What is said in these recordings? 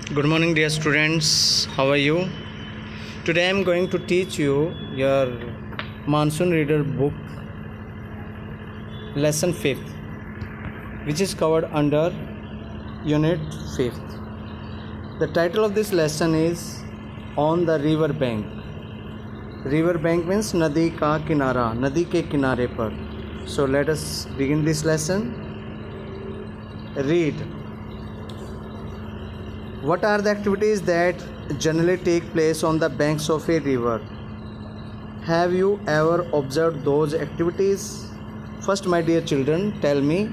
Good morning, dear students. How are you? Today I am going to teach you your Monsoon Reader book, lesson 5th, which is covered under unit 5th. The title of this lesson is On the River Bank. River bank means nadi ka kinara, nadi ke kinare par. So let us begin this lesson. Read. What are the activities that generally take place on the banks of a river? Have you ever observed those activities? First, my dear children, tell me,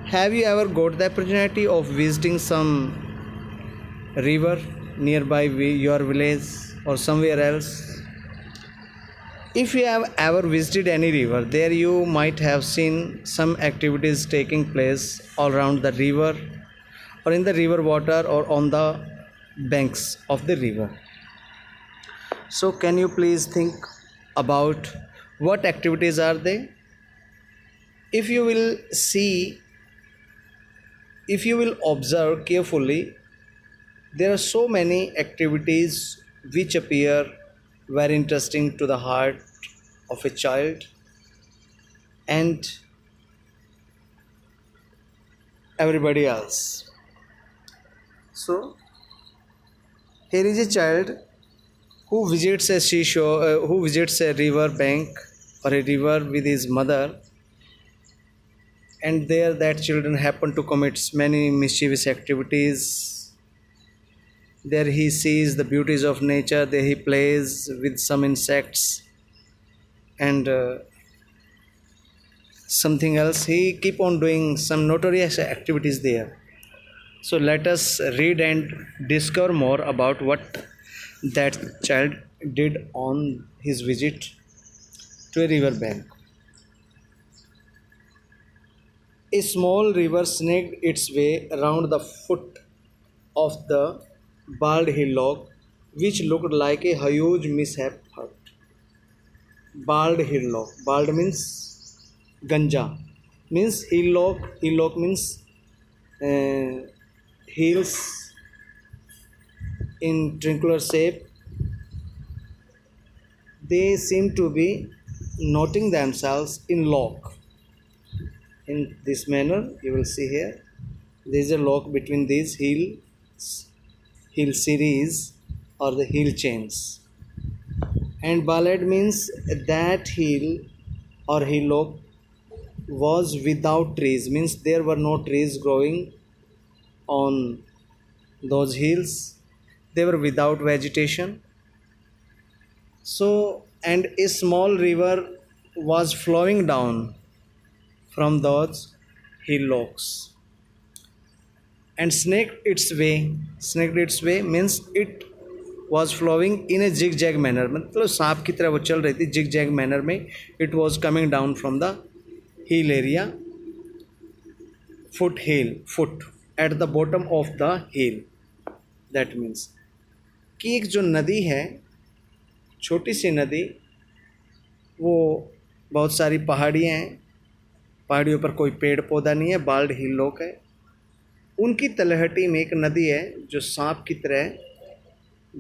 have you ever got the opportunity of visiting some river nearby your village or somewhere else? If you have ever visited any river, there you might have seen some activities taking place all around the river or in the river water or on the banks of the river. So can you please think about what activities are they? If you will observe carefully, there are so many activities which appear very interesting to the heart of a child and everybody else. So here is a child who visits a seashore, who visits a river bank or a river with his mother, and there that children happen to commit many mischievous activities. There he sees the beauties of nature. There he plays with some insects and something else. He keep on doing some notorious activities there. So let us read and discover more about what that child did on his visit to a river bank. A small river snaked its way around the foot of the bald hillock, which looked like a huge mishap hut. Bald hillock. Bald means ganja. Means hillock. Hillock means hills in triangular shape. They seem to be knotting themselves in lock. In this manner, you will see here, there is a lock between these hill series or the hill chains. And ballad means that hill or hillock was without trees, means there were no trees growing on those hills. They were without vegetation. So, and a small river was flowing down from those hillocks and snaked its way means it was flowing in a zigzag manner. मतलब सांप की तरह वो चल रही थी zigzag manner में. It was coming down from the hill area, foot at the bottom of the hill. That means कि एक जो नदी है, छोटी सी नदी, वो बहुत सारी पहाड़ियाँ हैं, पहाड़ियों पर कोई पेड़ पौधा नहीं है, बाल्ड हिल्लोक है. उनकी तलहटी में एक नदी है जो सांप की तरह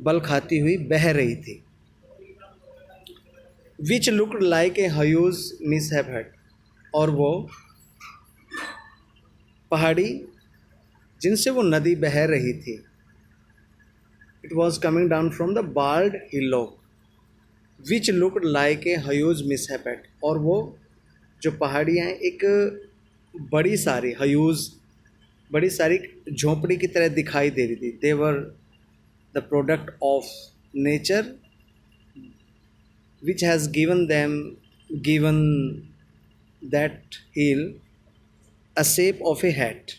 बल खाती हुई बह रही थी. Which looked like a huge mishap hut. और वो पहाड़ी जिनसे वो नदी बह रही थी, it was coming down from the bald hillock which looked like a huge mishap hut. और वो जो पहाड़ियाँ एक बड़ी सारी झोंपड़ी की तरह दिखाई दे रही थी. They were the product of nature which has given that hill a shape of a hat,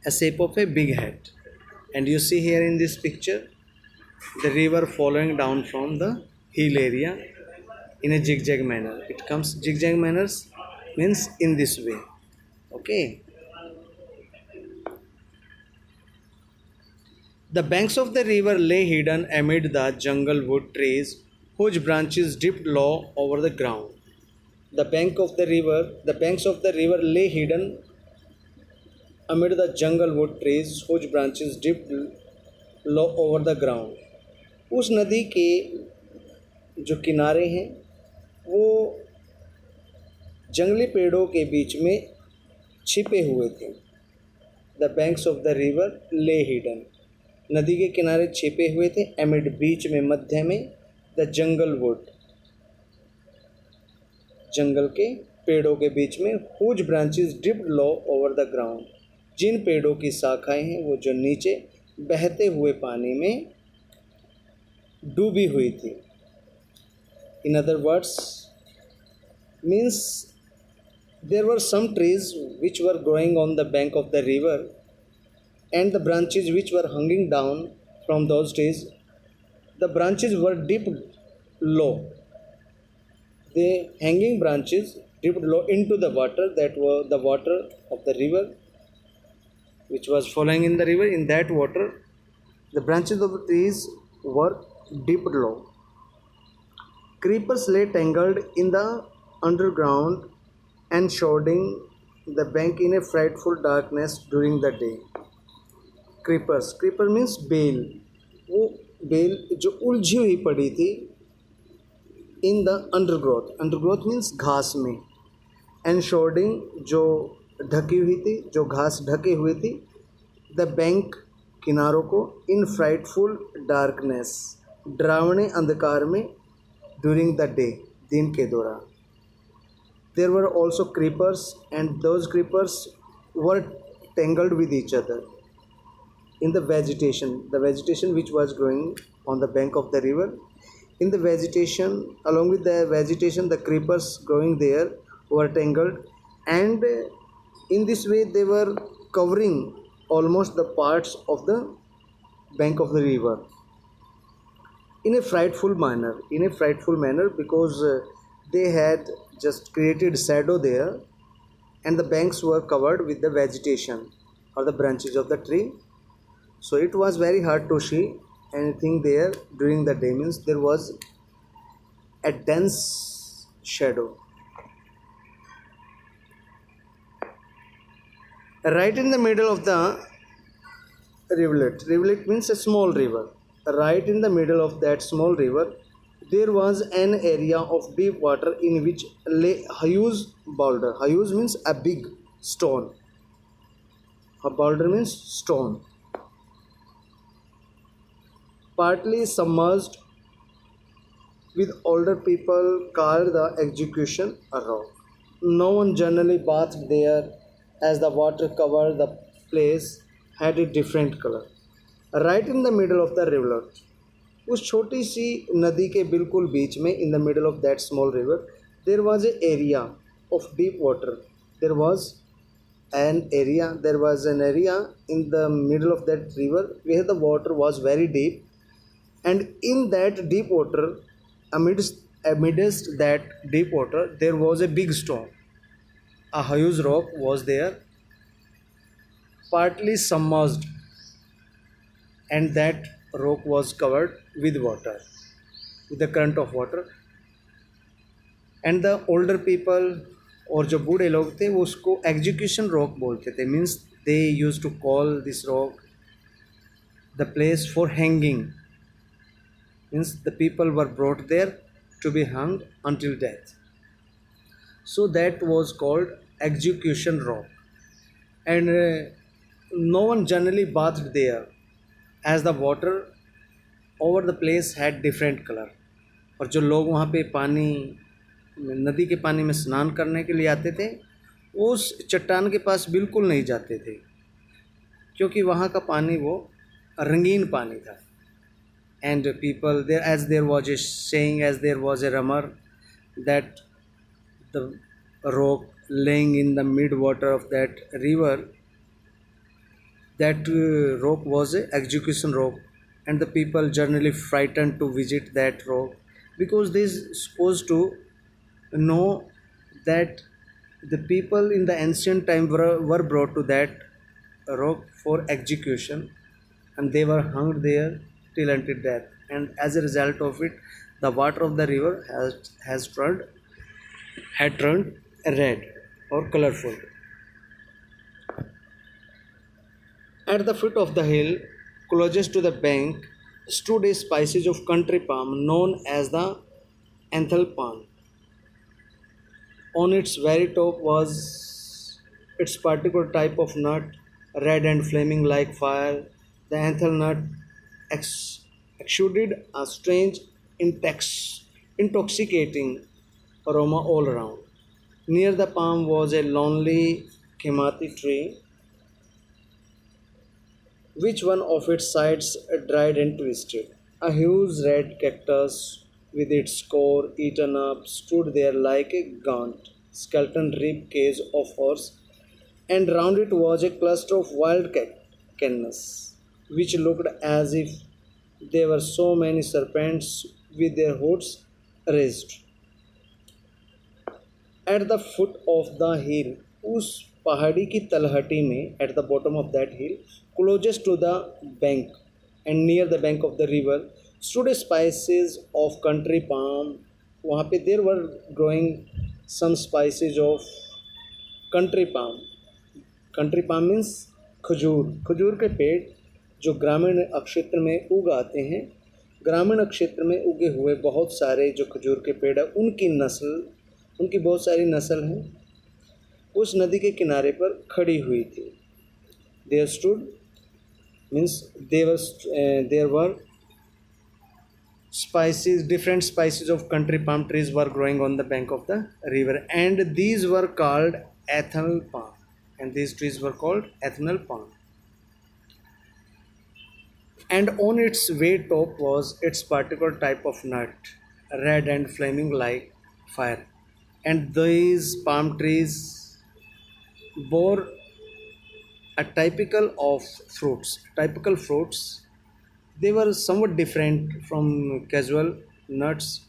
a shape of a big hat. And you see here in this picture the river following down from the hill area in a zigzag manner. It comes zigzag manners means in this way. Okay. The banks of the river lay hidden amid the jungle wood trees whose branches dipped low over the ground. The banks of the river lay hidden amid the jungle wood trees whose branches dipped low over the ground. उस नदी के जो किनारे हैं वो जंगली पेड़ों के बीच में छिपे हुए थे. The banks of the river ले हिडन. नदी के किनारे छिपे हुए थे. एमिड बीच में, मध्य में. द जंगल वुड, जंगल के पेड़ों के बीच में. Whose branches dipped low over the ground. जिन पेड़ों की शाखाएं हैं वो जो नीचे बहते हुए पानी में डूबी हुई थी. In other words means there were some trees which were growing on the bank of the river, and the branches which were hanging down from those trees, the branches were dipped low. The hanging branches dipped low into the water, that were the water of the river which was flowing in the river. In that water the branches of the trees were dipped low. Creepers lay tangled in the underground and shrouding the bank in a frightful darkness during the day. Creeper means बेल. वो बेल जो उलझी हुई पड़ी थी in the undergrowth means घास में. Enshrouding जो ढकी हुई थी, जो घास ढके हुई थी. The bank किनारों को. In frightful darkness, डरावने अंधकार में. During the day, दिन के दौरान. There were also creepers, and those creepers were tangled with each other in the vegetation which was growing on the bank of the river. In the vegetation, along with the vegetation, the creepers growing there were tangled, and in this way they were covering almost the parts of the bank of the river in a frightful manner, because they had just created shadow there, and the banks were covered with the vegetation or the branches of the tree. So it was very hard to see anything there during the day. Means there was a dense shadow. Right in the middle of the rivulet means a small river. Right in the middle of that small river there was an area of deep water in which lay a huge boulder. Huge means a big stone. A boulder means stone. Partly submerged, with older people called the execution a rock. No one generally bathed there, as the water covered the place had a different color. Right in the middle of the rivulet, उस छोटी सी नदी के बिल्कुल बीच में, in the middle of that small river, there was an area of deep water. There was an area in the middle of that river where the water was very deep, and in that deep water, amidst that deep water, there was a big stone. A huge rock was there, partly submerged, and that rock was covered with water, with the current of water. And the older people, और जो बूढ़े लोग थे, वो उसको execution rock बोलते थे. Means they use to call this rock the place for hanging. Means the people were brought there to be hanged until death. So that was called execution rock. And no one generally bathed there, as the water over the place had different color. और जो लोग वहाँ पे नदी के पानी में स्नान करने के लिए आते थे, उस चट्टान के पास बिल्कुल नहीं जाते थे, क्योंकि वहाँ का पानी वो रंगीन पानी था. And people there, as there was a saying, as there was a rumor, that the rock laying in the mid water of that river, that rock was a execution rock, and the people generally frightened to visit that rock, because they supposed to know that the people in the ancient time were brought to that rock for execution, and they were hung there till until death. And as a result of it, the water of the river had turned red or colorful. At the foot of the hill, closest to the bank, stood a species of country palm known as the anthel palm. On its very top was its particular type of nut, red and flaming like fire. The anthel nut exuded a strange, intoxicating aroma all around. Near the palm was a lonely khemati tree, which one of its sides dried and twisted. A huge red cactus with its core eaten up stood there like a gaunt, skeleton rib cage of horse, and round it was a cluster of wild canes, which looked as if there were so many serpents with their hoods raised. At the foot of the hill, उस पहाड़ी की तलहटी में, at the bottom of that hill, closest to the bank and near the bank of the river, stood a species of country palm. वहाँ पे there were growing some species of country palm. Country palm means खजूर. खजूर के पेड़ जो ग्रामीण क्षेत्र में उग आते हैं. ग्रामीण क्षेत्र में उगे हुए बहुत सारे जो खजूर के पेड़ हैं उनकी बहुत सारी नस्ल हैं, उस नदी के किनारे पर खड़ी हुई थी. There stood means there were spices, different species of country palm trees were growing on the bank of the river, and these were called ethanol palm, and these trees were called ethanol palm. And on its way top was its particular type of nut, red and flaming like fire. And these palm trees bore a typical fruits. They were somewhat different from casual nuts.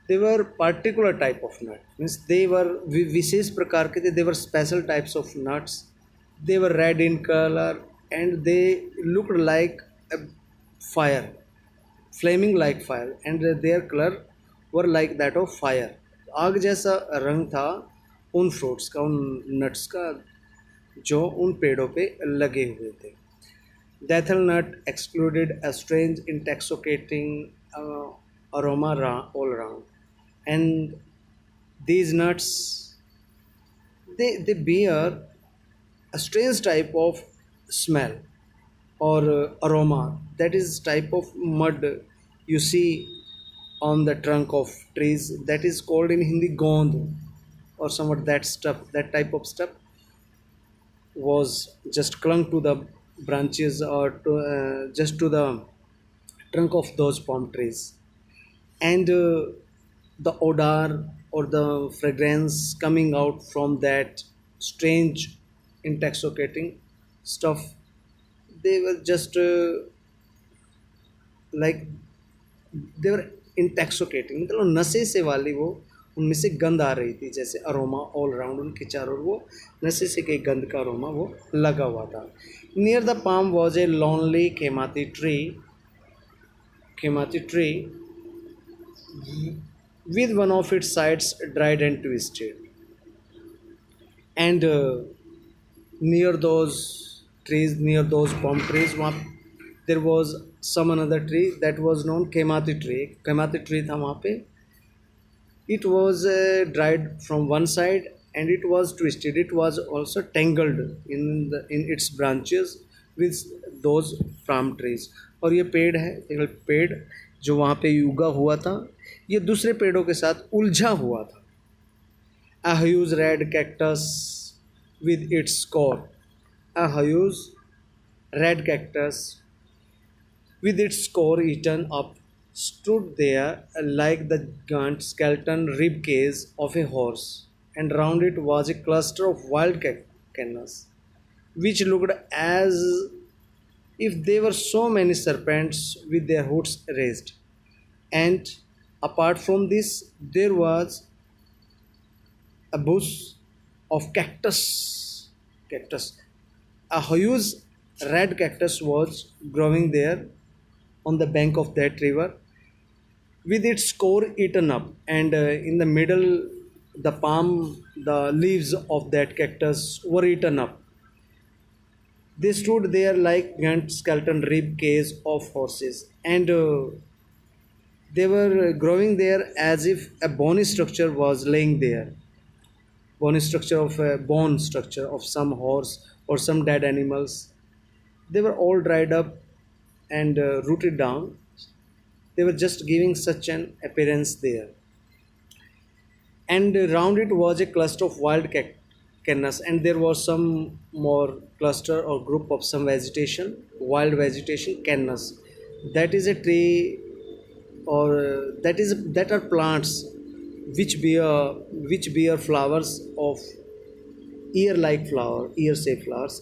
They were particular type of nut, means they were विशेष प्रकार के थे. They were special types of nuts. They were red in color and they looked like a fire, flaming like fire, and their color were like that of fire. आग जैसा रंग था उन fruits का, उन नट्स का जो उन पेड़ों पे लगे हुए थे. The ethyl nut exuded a strange, intoxicating aroma all around, and these nuts they bear a strange type of smell or aroma. That is type of mud you see on the trunk of trees. That is called in Hindi gond, or somewhat that stuff. That type of stuff was just clung to the branches or just to the trunk of those palm trees, and the odor or the fragrance coming out from that strange intoxicating stuff, they were just like they were intoxicating, मतलब नशे से वाली वो उनमें से गंध आ रही थी, जैसे अरोमा ऑल राउंड उनके चारों ओर वो नशे से के गंध का अरोमा वो लगा हुआ था. Near the palm was a lonely खेमाती tree with one of its sides dried and twisted, and near those palm trees there was some another tree that was known khemati tree था वहाँ पे. It was dried from one side and it was twisted. It was also tangled in its branches with those palm trees. और ये पेड़ है, एक पेड़ जो वहाँ पे उगा हुआ था, ये दूसरे पेड़ों के साथ उलझा हुआ था. A huge red cactus with its core. A huge red cactus with its core eaten up stood there like the gaunt skeleton rib cage of a horse, and round it was a cluster of wild canes, which looked as if there were so many serpents with their hoods raised. And apart from this, there was a bush of cactus. A huge red cactus was growing there on the bank of that river, with its core eaten up, and in the middle the leaves of that cactus were eaten up. They stood there like giant skeleton rib cage of horses, and they were growing there as if a bony structure was laying there. Bony structure of a bone structure of some horse or some dead animals. They were all dried up and rooted down. They were just giving such an appearance there. And round it was a cluster of wild cannas, and there was some more cluster or group of some vegetation, wild vegetation, cannas. That is a tree, or that are plants which bear flowers of year like flower, year से flowers,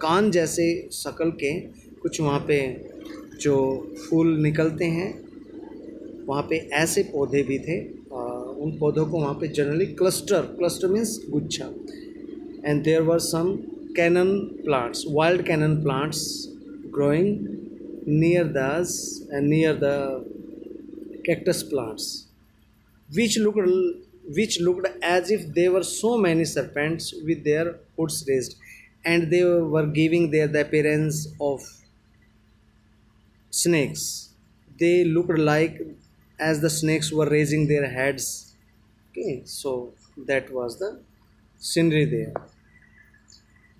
कान जैसे शक्ल के कुछ वहाँ पे जो फूल निकलते हैं, वहाँ पे ऐसे पौधे भी थे। उन पौधों को वहाँ पे जनरली क्लस्टर मीन्स गुच्छा। And there were some cannon plants, wild cannon plants growing near the cactus plants, which looked as if they were so many serpents with their hoods raised, and they were giving the appearance of snakes. They looked like as the snakes were raising their heads. Okay, so that was the scenery there.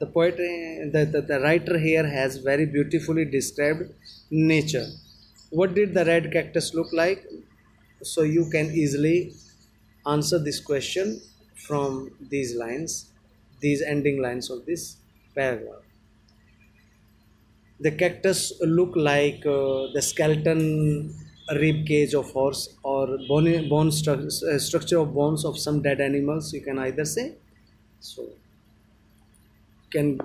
The poet, the writer here has very beautifully described nature. What did the red cactus look like? So you can easily answer this question from these lines, these ending lines of this paragraph. The cactus look like the skeleton rib cage of horse, or structure of bones of some dead animals, you can either say. So can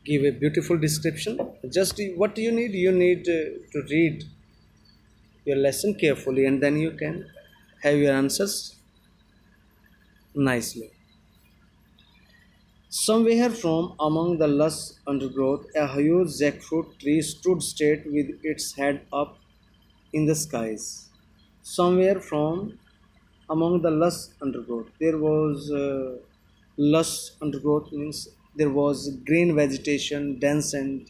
give a beautiful description. Just what you need to read your lesson carefully, and then you can have your answers nicely. Somewhere from among the lush undergrowth, a huge jackfruit tree stood straight with its head up in the skies. Somewhere from among the lush undergrowth, there was lush undergrowth means there was green vegetation, dense and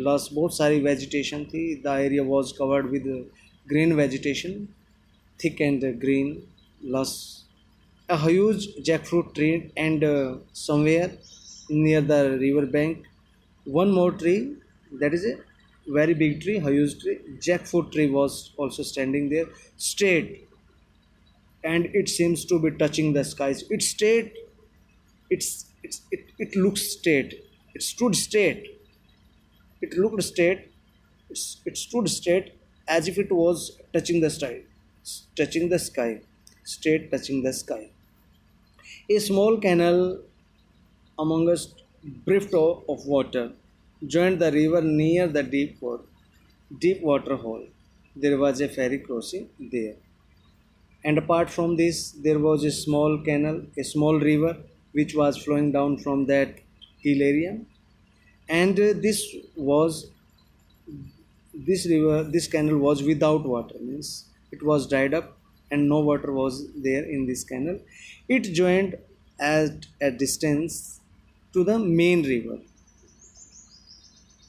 lush, बहुत सारी vegetation थी. The area was covered with green vegetation, thick and green, lush. A huge jackfruit tree, and somewhere near the river bank, one more tree, that is a very big tree, huge tree, jackfruit tree was also standing there, straight, and it seems to be touching the skies. It's straight. It looks straight. It stood straight. It looked straight. It stood straight as if it was touching the sky. Touching the sky. Straight touching the sky. A small canal amongst drift of water joined the river near the deep water hole. There was a ferry crossing there. And apart from this, there was a small canal, a small river, which was flowing down from that hill area. And this canal was without water, means it was dried up and no water was there in this canal. It joined at a distance to the main river,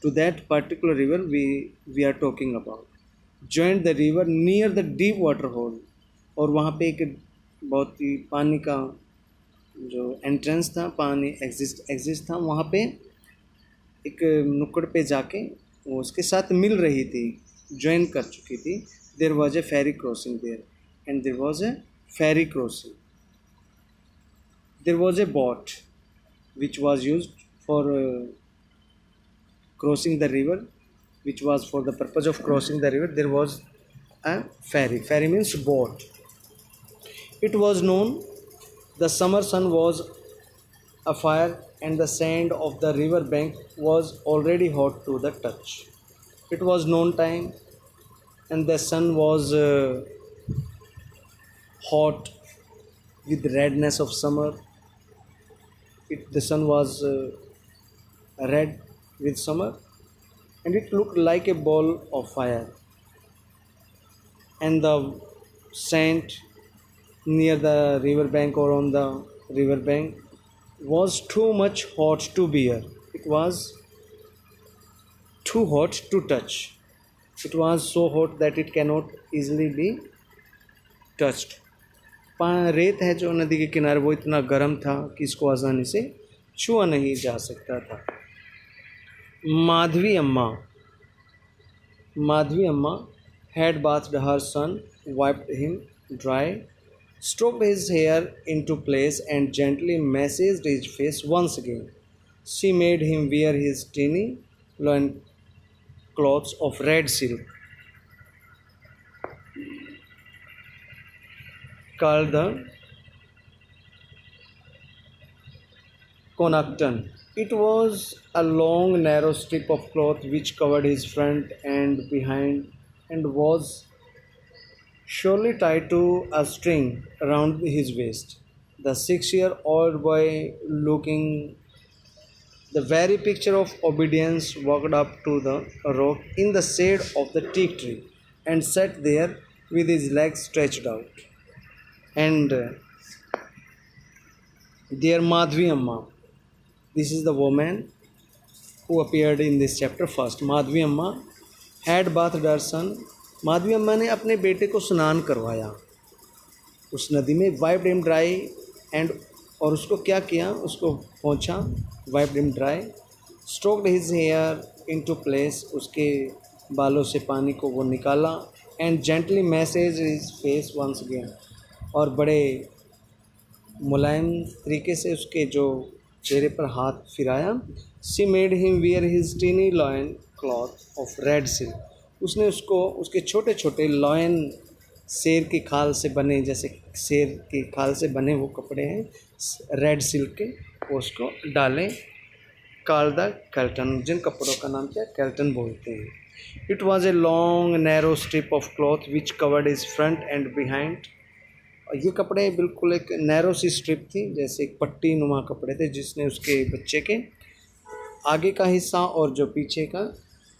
to that particular river we are talking about. Joined the river near the deep water hole, और वहाँ पे एक बहुत ही पानी का जो entrance था, पानी एग्जिस्ट था, वहाँ पे एक नुक्कड़ पे जाके वो उसके साथ मिल रही थी, ज्वाइन कर चुकी थी. There was a ferry crossing there, and there was a ferry crossing. There was a boat which was used for crossing the river, which was for the purpose of crossing the river. There was a ferry. Ferry means boat. It was known the summer sun was afire, and the sand of the river bank was already hot to the touch. It was noon time, and the sun was hot with the redness of summer. The sun was red with summer, and it looked like a ball of fire. And the sand near the river bank or on the river bank was too much hot to bear. It was too hot to touch. It was so hot that it cannot easily be touched. रेत है जो नदी के किनारे वो इतना गर्म था कि इसको आसानी से छुआ नहीं जा सकता था. माधवी अम्मा माधवी अम्मा had bathed her son, wiped him dry, stroked his hair into place, and gently massaged his face once again. She made him wear his tiny loin cloths of red silk, called the konaktan. It was a long, narrow strip of cloth which covered his front and behind and was surely tied to a string around his waist. The 6-year-old boy, looking the very picture of obedience, walked up to the rock in the shade of the teak tree and sat there with his legs stretched out. And dear Madhvi Amma, this is the woman who appeared in this chapter first. Madhvi Amma had bathed her son. Madhavi अम्मा ने अपने बेटे को स्नान करवाया उस नदी में. वाइप्ड हिम ड्राई एंड और उसको क्या किया, उसको पोंछा. Wiped him dry, stroked his hair into place, उसके बालों से पानी को वो निकाला. And gently massage his face once again, और बड़े मुलायम तरीके से उसके जो चेहरे पर हाथ फिराया. She made him wear his tiny loincloth of red silk. उसने उसको उसके छोटे छोटे लॉयन, शेर की खाल से बने, जैसे शेर की खाल से बने वो कपड़े हैं रेड सिल्क के, वो उसको डालें. कॉल्ड द कैल्टन, जिन कपड़ों का नाम क्या कैल्टन बोलते हैं. It was a long narrow strip of cloth which covered is front end behind. और ये कपड़े बिल्कुल एक नैरो सी स्ट्रिप थी, जैसे एक पट्टी नुमा कपड़े थे, जिसने उसके बच्चे के आगे का हिस्सा और जो पीछे का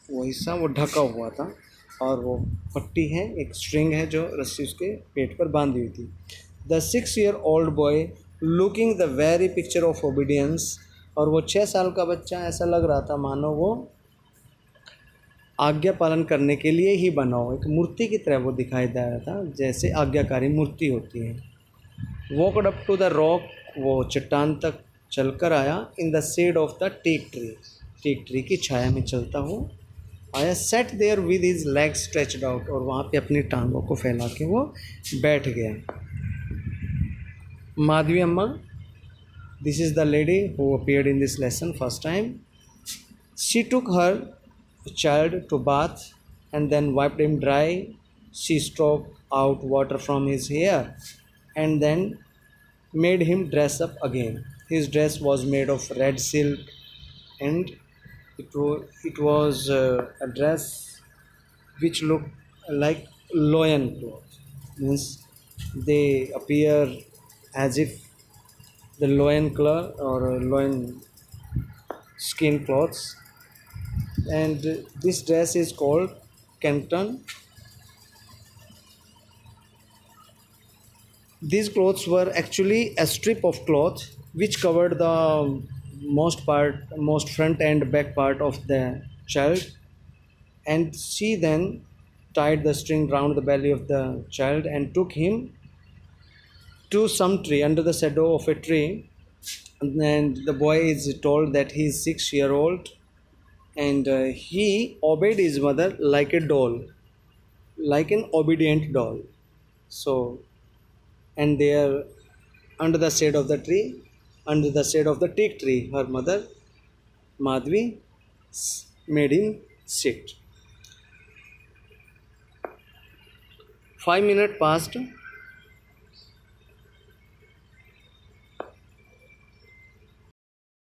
वो हिस्सा वो ढका हुआ था. और वो पट्टी है, एक स्ट्रिंग है जो रस्सी उसके पेट पर बांधी हुई थी. The 6-year-old boy looking the very picture of obedience. और वो 6 साल का बच्चा ऐसा लग रहा था मानो वो आज्ञा पालन करने के लिए ही बना हो, एक मूर्ति की तरह वो दिखाई दे रहा था, जैसे आज्ञाकारी मूर्ति होती है. Walked up to the rock, वो चट्टान तक चलकर आया. In the shade of the teak tree, teak tree की छाया में चलता हुआ आया. Sat there with his legs stretched out, और वहाँ पे अपनी टांगों को फैला के वो बैठ गया. माधवी अम्मा, this is the lady who appeared in this lesson first time. She took her child to bath and then wiped him dry. She stroked out water from his hair and then made him dress up again. His dress was made of red silk and it was a dress which looked like loin cloth. Means they appear as if the loin cloth or loin skin cloths. And this dress is called kaftan. These clothes were actually a strip of cloth which covered the most front and back part of the child. And she then tied the string round the belly of the child and took him to some tree, under the shadow of a tree. And the boy is told that he is 6-year-old. And he obeyed his mother like a doll, like an obedient doll. So, and there, under the shade of the tree, under the shade of the teak tree, her mother, Madhvi, made him sit. 5 minutes passed.